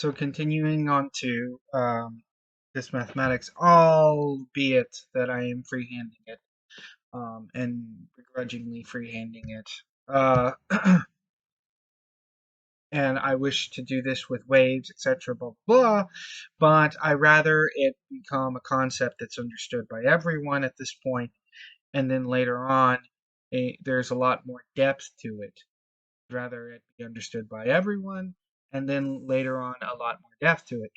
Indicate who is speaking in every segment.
Speaker 1: So continuing on to this mathematics, albeit that I am freehanding it and begrudgingly freehanding it. And I wish to do this with waves, etc., blah, blah, blah, but I rather it become a concept that's understood by everyone at this point, and then later on, there's a lot more depth to it. Rather it be understood by everyone, and then later on a lot more depth to it.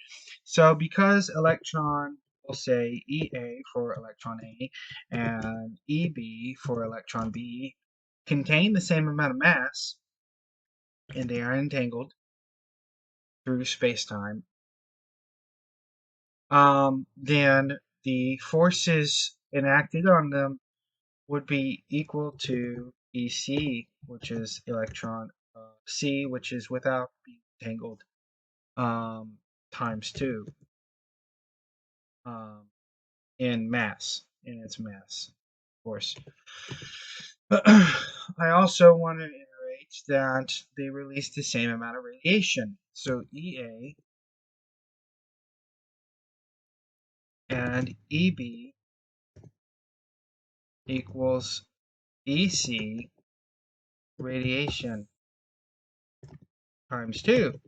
Speaker 1: So because electron, we'll say EA for electron A and EB for electron B contain the same amount of mass, and they are entangled through space-time, then the forces enacted on them would be equal to EC, which is electron C, which is without being entangled, times 2 in its mass, of course. I also want to iterate that they release the same amount of radiation. So EA and EB equals EC radiation times 2.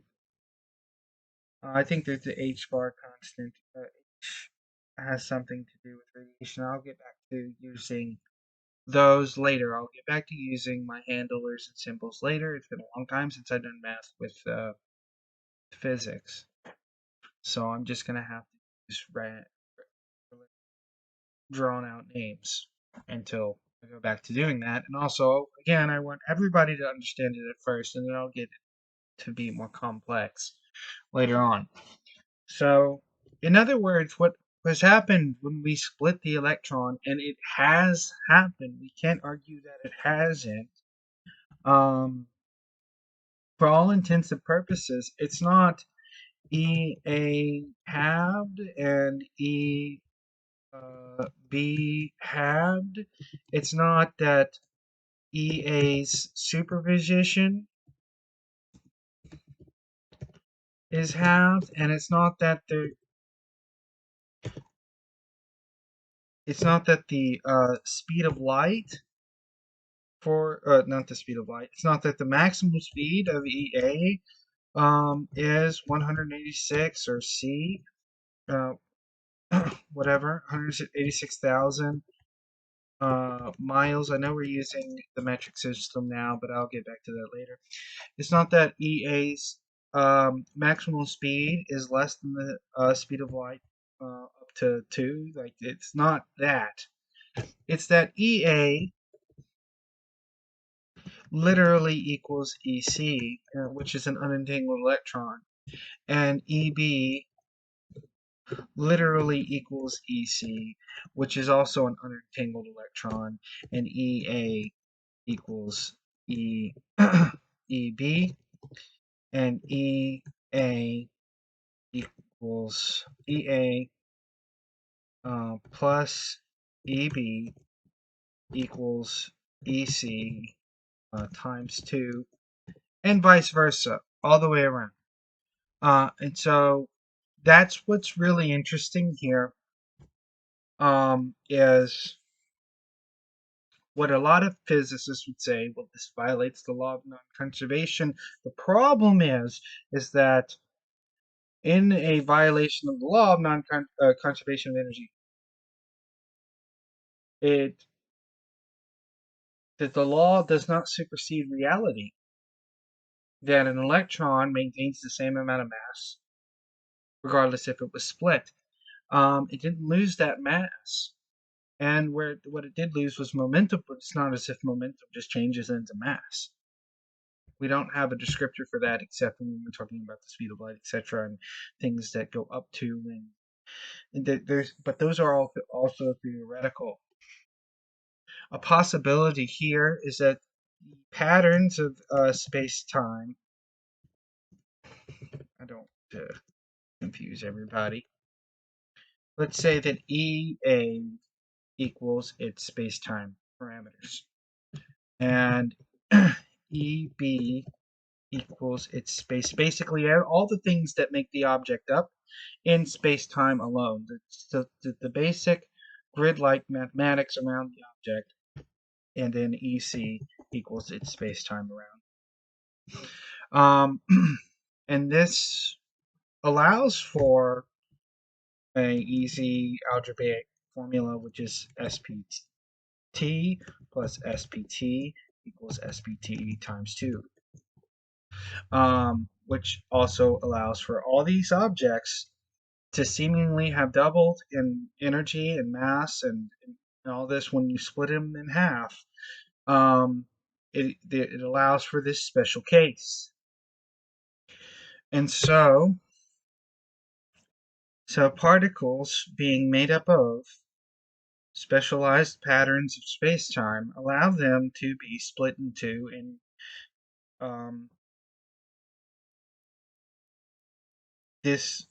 Speaker 1: I think that the H bar constant H has something to do with radiation. I'll get back to using those later. I'll get back to using my handlers and symbols later. It's been a long time since I've done math with physics. So I'm just going to have to use drawn out names until I go back to doing that. And also, again, I want everybody to understand it at first, and then I'll get it to be more complex later on. So, in other words, what has happened when we split the electron, and it has happened, we can't argue that it hasn't. For all intents and purposes, it's not EA halved and EB halved. It's not that EA's superposition is halved, and it's not that the speed of light for not the speed of light. It's not that the maximum speed of EA is 186 or C, whatever, 186,000 miles. I know we're using the metric system now, but I'll get back to that later. It's not that EA's maximum speed is less than the speed of light up to 2. Like, it's not that. It's that EA literally equals EC, which is an unentangled electron, and EB literally equals EC, which is also an unentangled electron, and EA equals EB, and EA equals EA plus EB equals EC times 2, and vice versa, all the way around. And so that's what's really interesting here, is what a lot of physicists would say, well, this violates the law of non-conservation. The problem is that in a violation of the law of non-conservation of energy, that the law does not supersede reality, that an electron maintains the same amount of mass, regardless if it was split. It didn't lose that mass. And what it did lose was momentum, but it's not as if momentum just changes into mass. We don't have a descriptor for that except when we're talking about the speed of light, etc., and things that go up to but those are all also theoretical. A possibility here is that patterns of space-time, I don't confuse everybody. Let's say that EA equals its space-time parameters, and EB equals its space. Basically, all the things that make the object up in space-time alone. The basic grid-like mathematics around the object, and then EC equals its space-time around. And this allows for an easy algebraic formula, which is SPT plus SPT equals SPT times 2. Which also allows for all these objects to seemingly have doubled in energy and mass and all this when you split them in half. It allows for this special case. And so particles being made up of specialized patterns of space-time allow them to be split in two, and this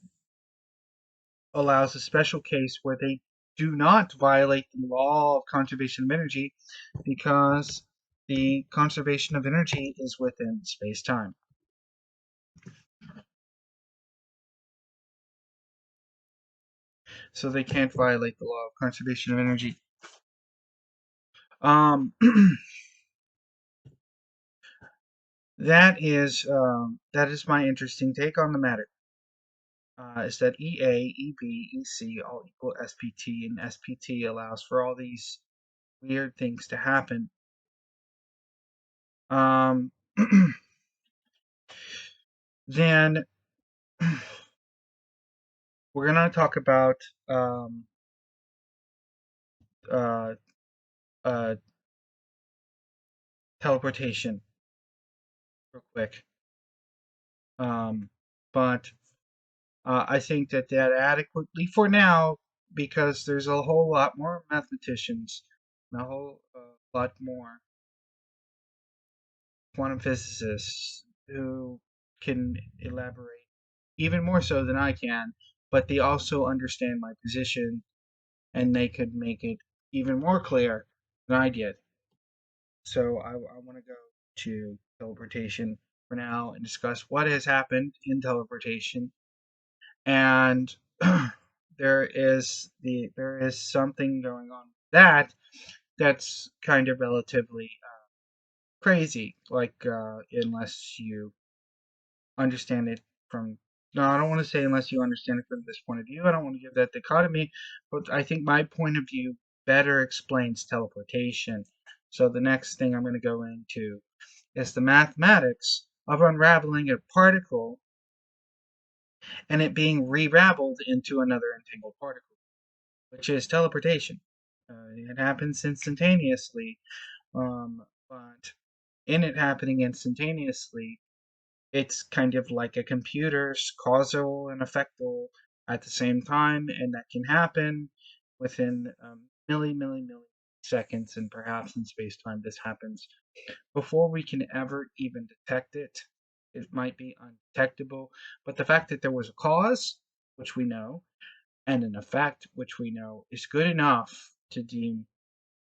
Speaker 1: allows a special case where they do not violate the law of conservation of energy, because the conservation of energy is within space-time. So they can't violate the law of conservation of energy. That is my interesting take on the matter. Is that EA, EB, EC all equal SPT, and SPT allows for all these weird things to happen. Then we're going to talk about teleportation real quick. But I think that adequately for now, because there's a whole lot more mathematicians, and a whole lot more quantum physicists who can elaborate even more so than I can, but they also understand my position, and they could make it even more clear than I did. So I want to go to teleportation for now and discuss what has happened in teleportation. And there is something going on with that's kind of relatively crazy, like unless you understand it from, no, I don't want to say unless you understand it from this point of view. I don't want to give that dichotomy, but I think my point of view better explains teleportation. So the next thing I'm going to go into is the mathematics of unraveling a particle and it being re-raveled into another entangled particle, which is teleportation. It happens instantaneously, but in it happening instantaneously, it's kind of like a computer's causal and effectal at the same time, and that can happen within milliseconds, and perhaps in space-time this happens before we can ever even detect it. It might be undetectable, but the fact that there was a cause, which we know, and an effect, which we know, is good enough to deem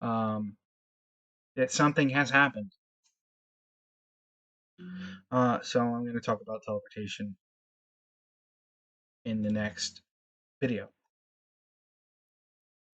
Speaker 1: that something has happened. So I'm going to talk about teleportation in the next video.